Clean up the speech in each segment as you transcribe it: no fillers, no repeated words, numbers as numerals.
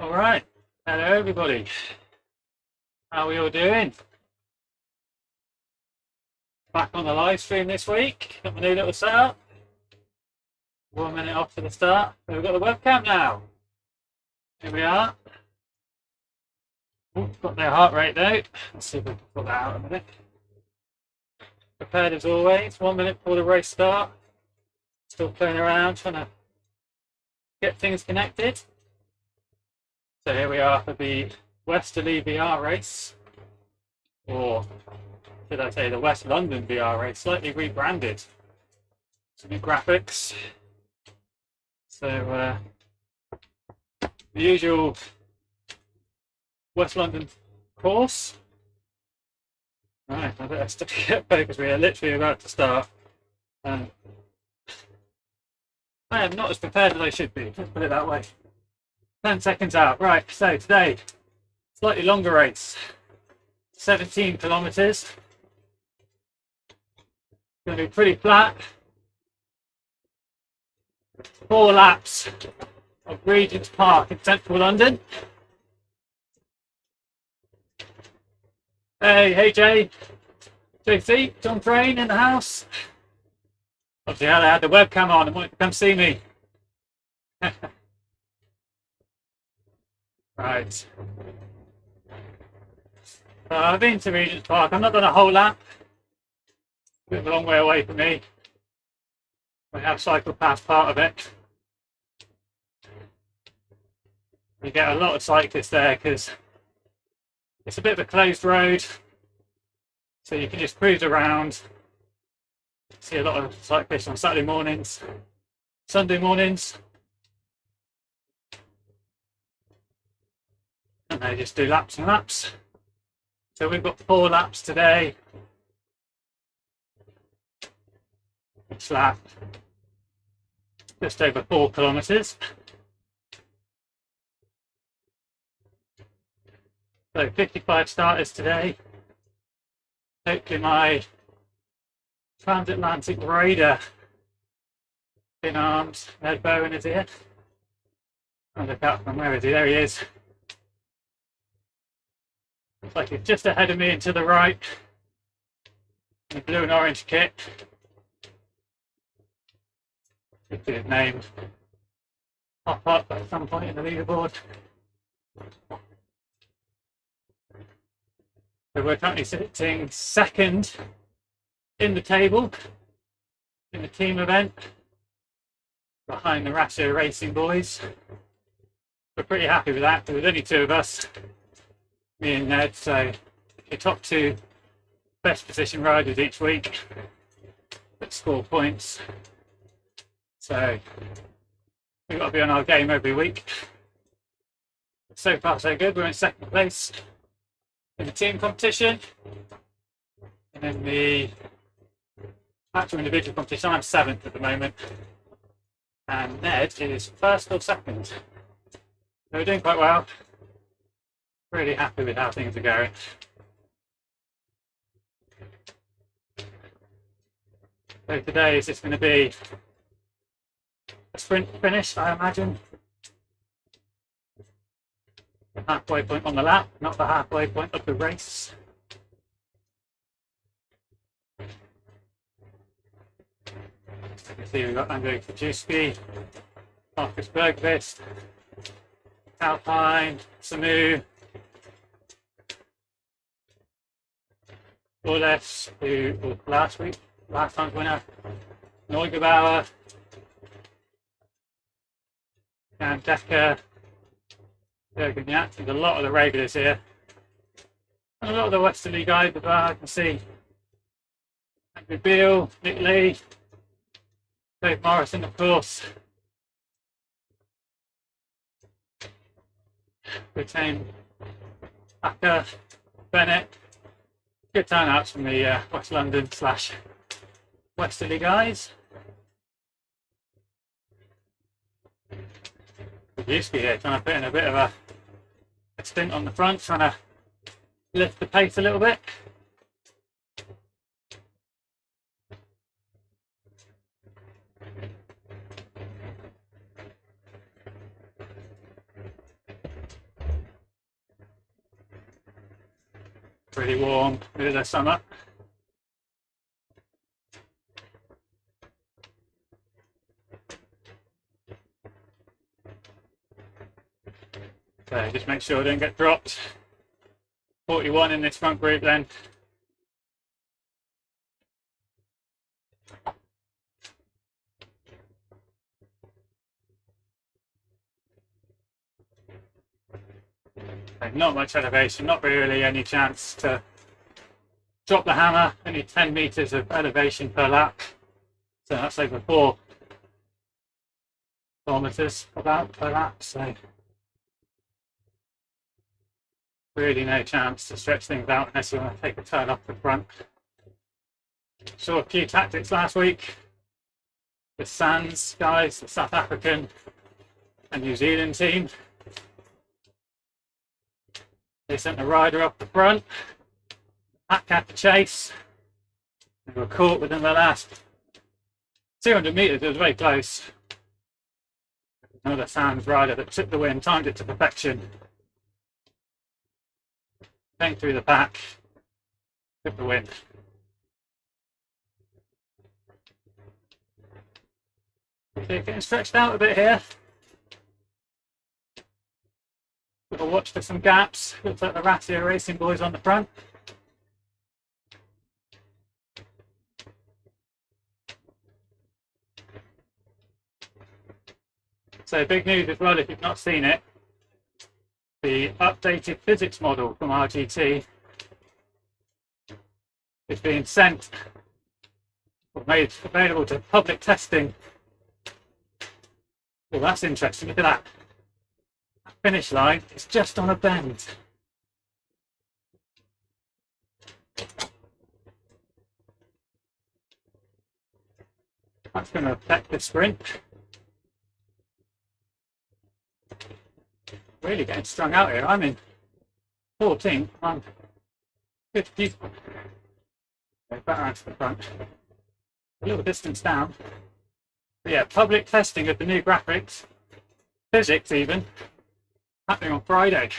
All right. Hello, everybody. How are we all doing? Back on the live stream this week. Got my new little setup. 1 minute off to the start. So we've got the webcam now. Here we are. Ooh, got their heart rate though. Let's see if we can put that out in a minute. Prepared as always. 1 minute before the race start. Still playing around, trying to get things connected. So here we are for the Westerly VR race, or should I say the West London VR race, slightly rebranded. Some new graphics. So the usual West London course. Right, I better stick it focus. We are literally about to start. I am not as prepared as I should be, let's put it that way. 10 seconds out. Right, so today, slightly longer race. 17 kilometres. Going to be pretty flat. 4 laps of Regent Park in central London. Hey Jay, JC, John Crane in the house. Obviously, I had the webcam on and wanted to come see me. Right. I've been to Regent Park. I've not done a whole lap. A bit of a long way away from me. We have cycled past part of it. You get a lot of cyclists there because it's a bit of a closed road, so you can just cruise around. See a lot of cyclists on Saturday mornings, Sunday mornings, and they just do laps and laps. So we've got 4 laps today. Each lap just over 4 kilometres. So 55 starters today. Hopefully my transatlantic raider in arms, Ned Bowen is here. I'll look up from where is he? There he is. Looks like he's just ahead of me and to the right. In a blue and orange kit. Should see his name pop up at some point in the leaderboard. So we're currently sitting second in the table in the team event behind the Rasher Racing boys. We're pretty happy with that because there's only 2 of us, me and Ned, so the top 2 best position riders each week that score points. So we've got to be on our game every week. So far so good. We're in second place in the team competition, and in the actual individual competition I'm 7th at the moment, and Ned is 1st or 2nd. So we're doing quite well. Really happy with how things are going. So today is just going to be a sprint finish, I imagine. The halfway point on the lap, not the halfway point of the race. You can see we've got Andrew Kajewski, Marcus Bergqvist, Alpine, Samu, Orles, who was last time's winner, Neugebauer, and Decker, Jürgen. There's a lot of the regulars here. And a lot of the Westerly guys as well, I can see. Andrew Beale, Nick Lee, Dave Morrison, of course. Retain Acker, Bennett. Good turnouts from the West London / Westerly guys. Used to be here trying to put in a bit of a stint on the front, trying to lift the pace a little bit. really warm middle of summer. So just make sure I don't get dropped. 41 in this front group then. Not much elevation, not really any chance to drop the hammer, only 10 meters of elevation per lap. So that's over 4 kilometers about per lap. So really no chance to stretch things out unless you want to take a turn off the front. Saw a few tactics last week. The Sands guys, the South African and New Zealand team. They sent a rider up the front, pack had to chase. They were caught within the last 200 metres, it was very close. Another Sands rider that took the win, timed it to perfection. Came through the pack, took the win. Okay, getting stretched out a bit here. Got to watch for some gaps. Looks like the Ratia Racing boys on the front. So big news as well if you've not seen it. The updated physics model from RGT is being sent or made available to public testing. Well, that's interesting. Look at that. Finish line is just on a bend. That's going to affect the sprint. Really getting strung out here. I'm in 14th. I'm 50th. Better onto the front. A little distance down. But yeah, public testing of the new graphics, physics even, happening on Friday.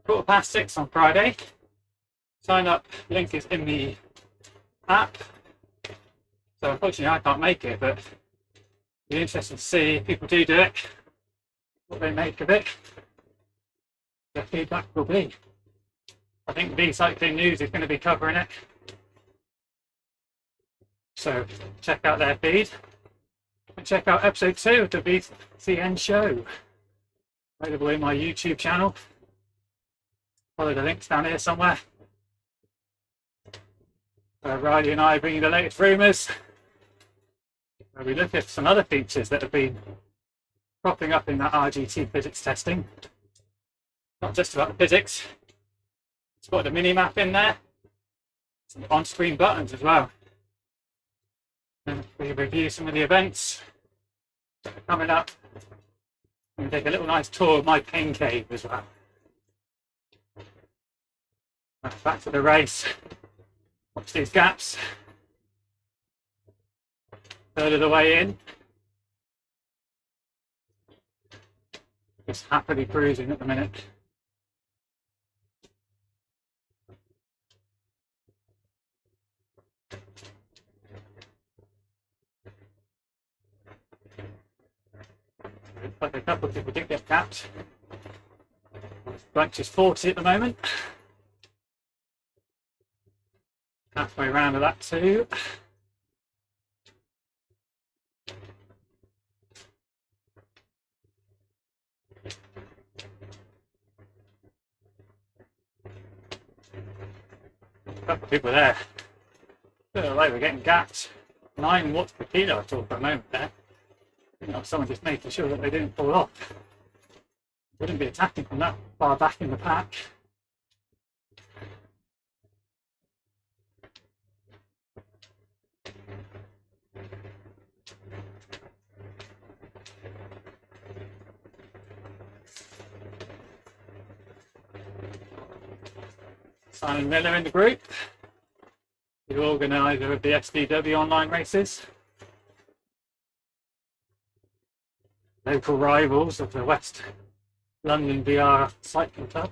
6:15 on Friday. Sign up link is in the app. So unfortunately I can't make it, but it'd be interesting to see if people do it, what they make of it. Their feedback will be. I think the Cycling News is going to be covering it. So check out their feed. And check out episode 2 of the VCN show. Available in my YouTube channel. Follow the links down here somewhere. Riley and I bring you the latest rumours. Where we look at some other features that have been cropping up in that RGT physics testing. Not just about the physics. It's got the mini map in there. Some on-screen buttons as well. And we review some of the events that are coming up. And take a little nice tour of my pain cave as well. Back to the race. Watch these gaps. Third of the way in. Just happily cruising at the minute. Looks like a couple of people did get capped. Bunch is 40 at the moment. Halfway round to that too. A couple of people there. Feel like we're getting gapped. 9 watts per kilo I thought for a moment there. You know, someone just making sure that they didn't fall off. Wouldn't be attacking from that far back in the pack. Simon Miller in the group, the organiser of the SDW online races. Local rivals of the West London VR Cycling Club.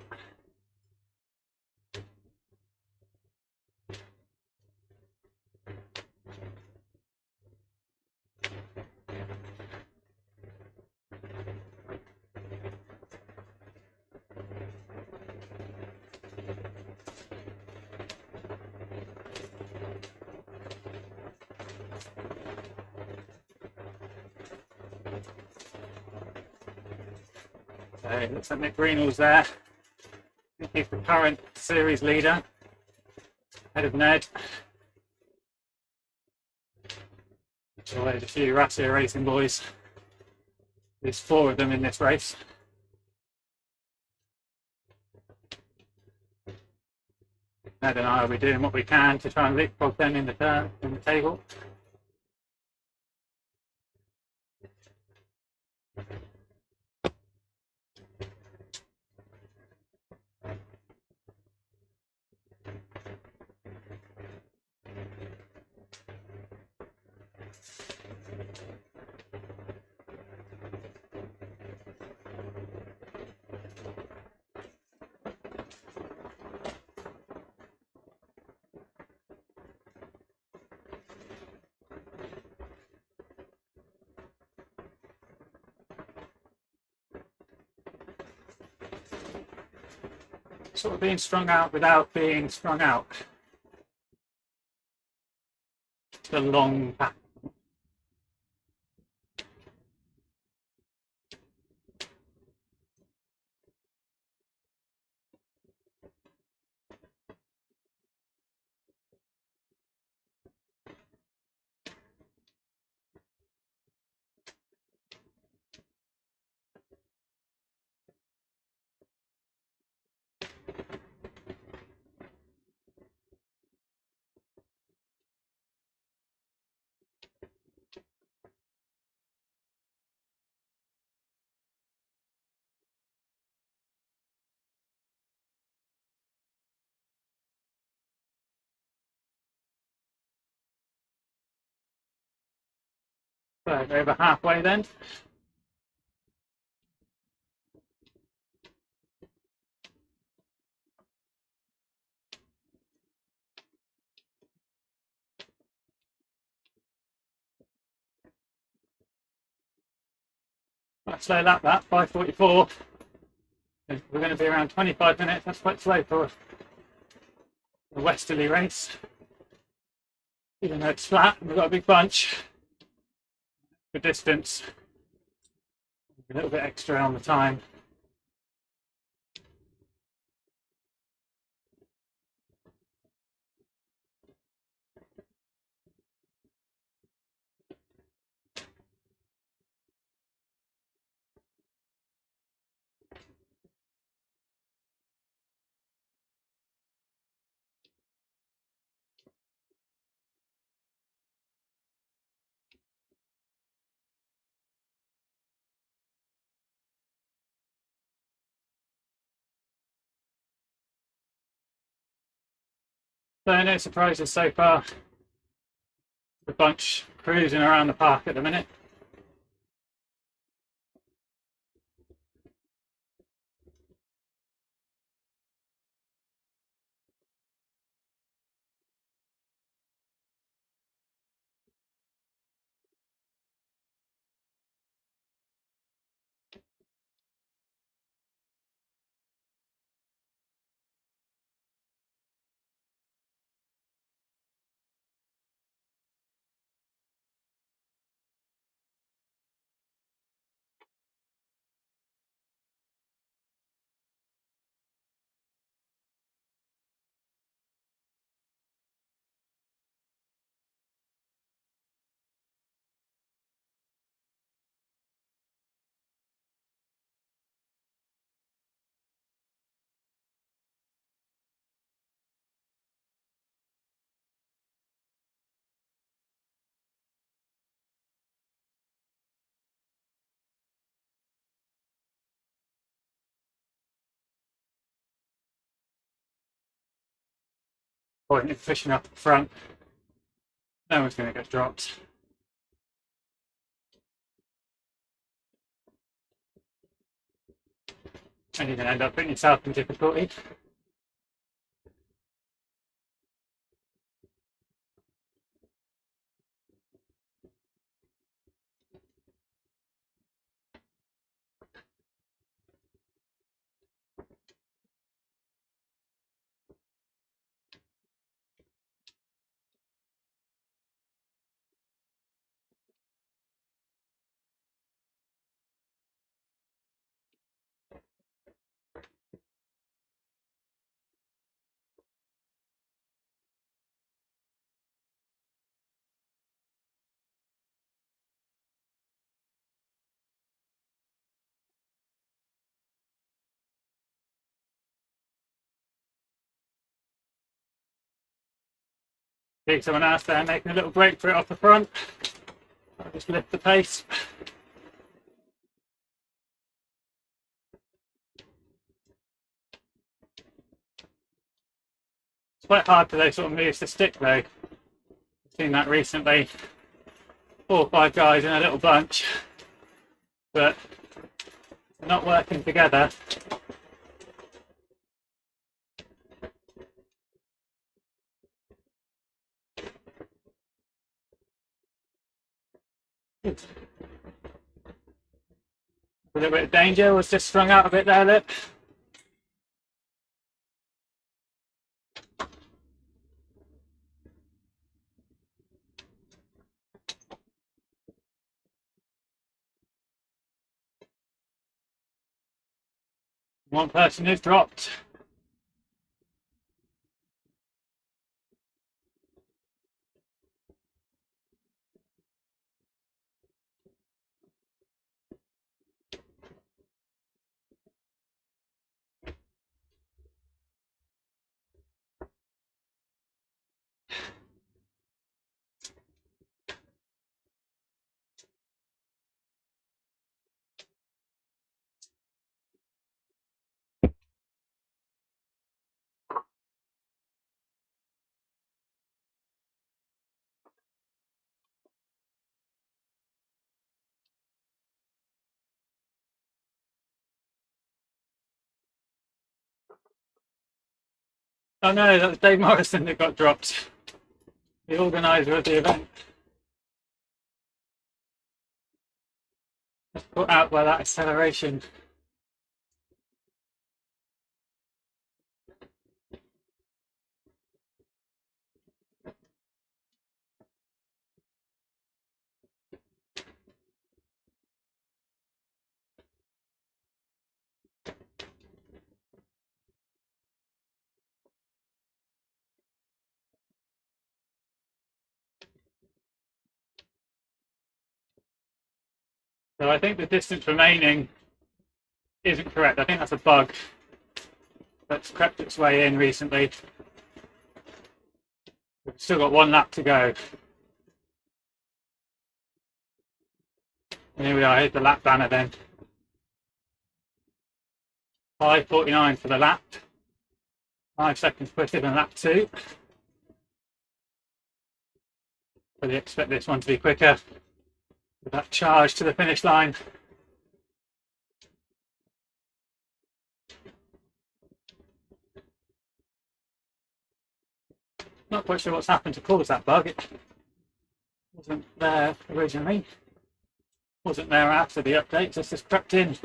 So it looks like Nick Greenall's there. He's the current series leader, ahead of Ned. So there's a few Rassier Racing boys. There's 4 of them in this race. Ned and I will be doing what we can to try and leapfrog them in the table. Sort of being strung out without being strung out. The long pack. So over halfway then. Quite slow lap that, 5:44. We're going to be around 25 minutes. That's quite slow for a westerly race. Even though it's flat and we've got a big bunch. For distance, a little bit extra on the time. So no surprises so far. The bunch cruising around the park at the minute. Point in fishing up front. No one's going to get dropped. and you're going to end up putting yourself in difficulty. See someone else there making a little break for it off the front. I'll just lift the pace. It's quite hard for those sort of moves to stick though. I've seen that recently. 4 or 5 guys in a little bunch, but they're not working together. A little bit of danger, was just strung out a bit there, Lip. One person is dropped. Oh no, that was Dave Morrison that got dropped, the organiser of the event. Just put out by that acceleration. So I think the distance remaining isn't correct. I think that's a bug that's crept its way in recently. We've still got 1 lap to go. And here we are, here's the lap banner then. 5:49 for the lap. 5 seconds quicker than lap 2. Really expect this one to be quicker with that charge to the finish line. Not quite sure what's happened to cause that bug. It wasn't there originally. Wasn't there after the updates. It's just crept in at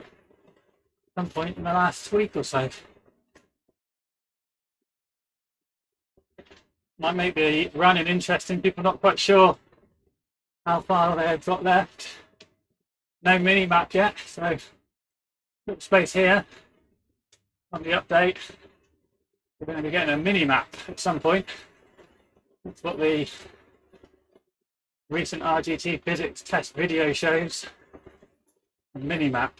some point in the last week or so. Might make the running interesting. People not quite sure how far they've got left. No mini map yet, so little space here on the update. We're going to be getting a mini map at some point. That's what the recent RGT physics test video shows. A mini map.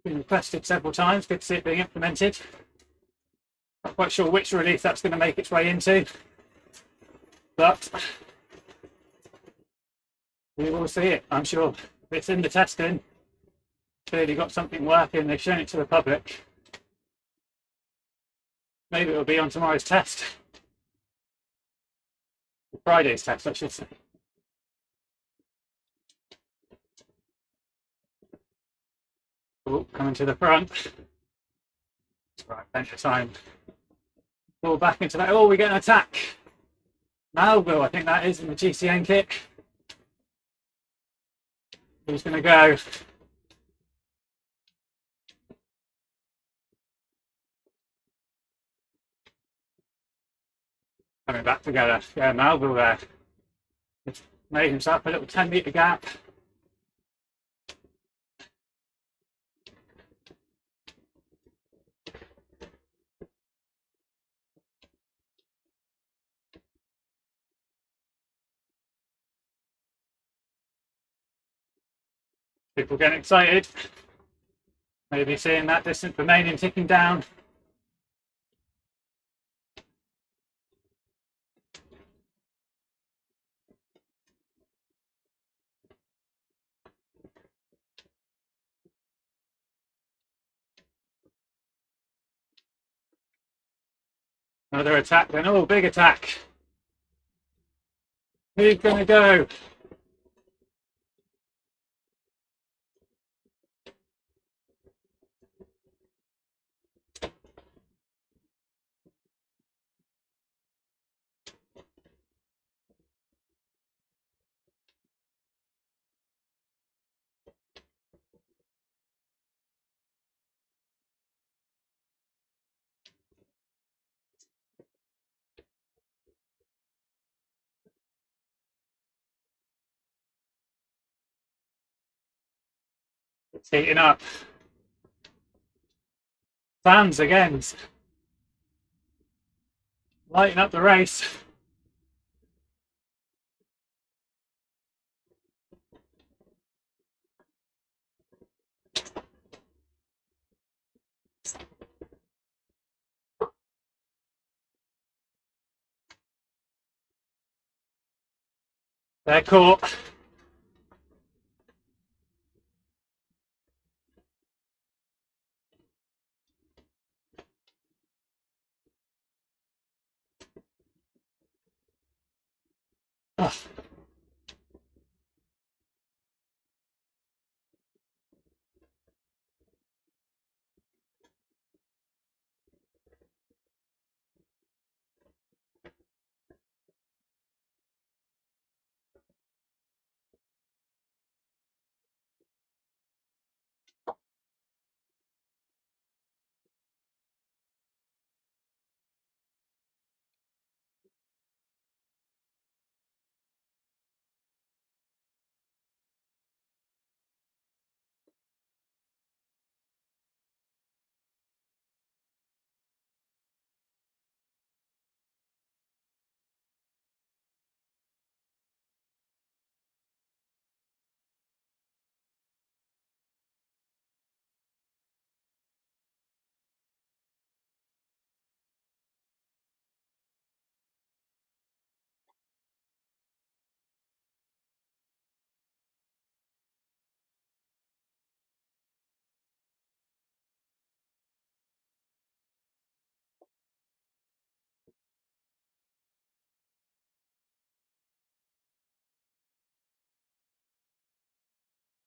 Been requested several times. Good to see it being implemented. Not quite sure which release that's going to make its way into, but we will see it, I'm sure. If it's in the testing, clearly got something working, they've shown it to the public. Maybe it'll be on tomorrow's test. Friday's test, I should say. Oh, coming to the front. Right, plenty of time. Pull back into that. Oh, we get an attack. Malville, I think that is in the GCN kit. Who's going to go? Coming back together. Yeah, Malville there. It's made himself a little 10-metre gap. People getting excited. Maybe seeing that distance remaining ticking down. Another attack then. Oh, big attack. Who's going to go? It's heating up. Fans again. Lighting up the race. They're caught. Oh.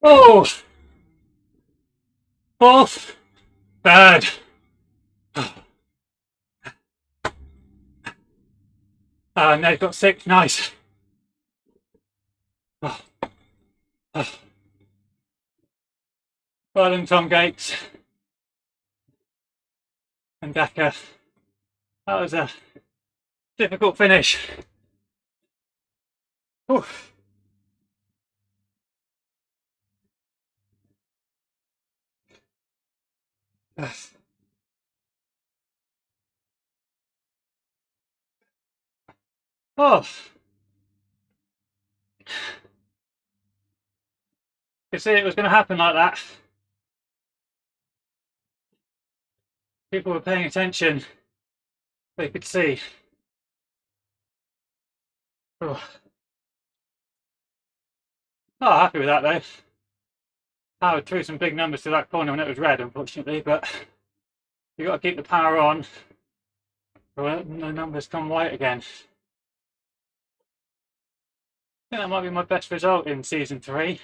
Oh. Fourth. Third. And they've got 6. Nice. Oh. Oh. Well done, Tom Gates and Decker. That was a difficult finish. Ooh. Oh. You see, it was going to happen like that. People were paying attention. They could see. Oh, happy with that though. Powered through some big numbers to that corner when it was red, unfortunately, but you've got to keep the power on or the numbers come white again. I think that might be my best result in season 3.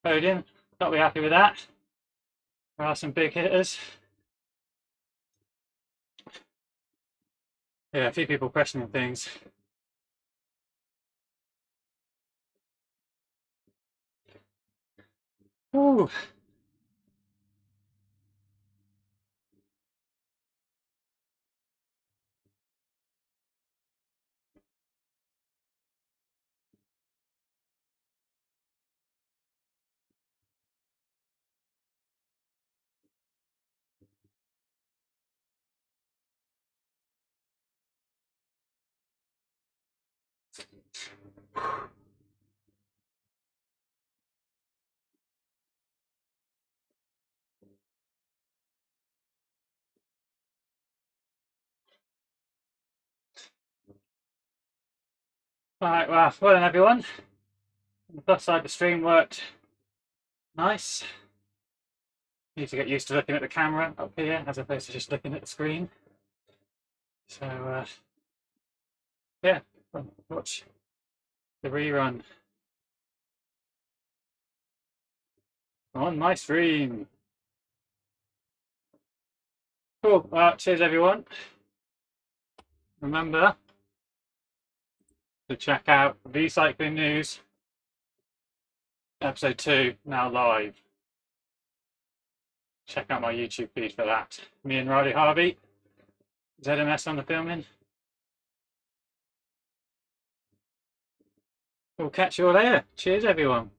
Podium, got to be happy with that. There are some big hitters. Yeah, a few people questioning things. Ooh. Right, well done everyone. On the plus side, the stream worked nice. Need to get used to looking at the camera up here as opposed to just looking at the screen. So, yeah, watch the rerun on my stream. Cool. Well, cheers everyone. Remember to check out Recycling News episode 2 now live. Check out my YouTube feed for that. Me and Riley Harvey, ZMS on the filming. We'll catch you all later. Cheers everyone.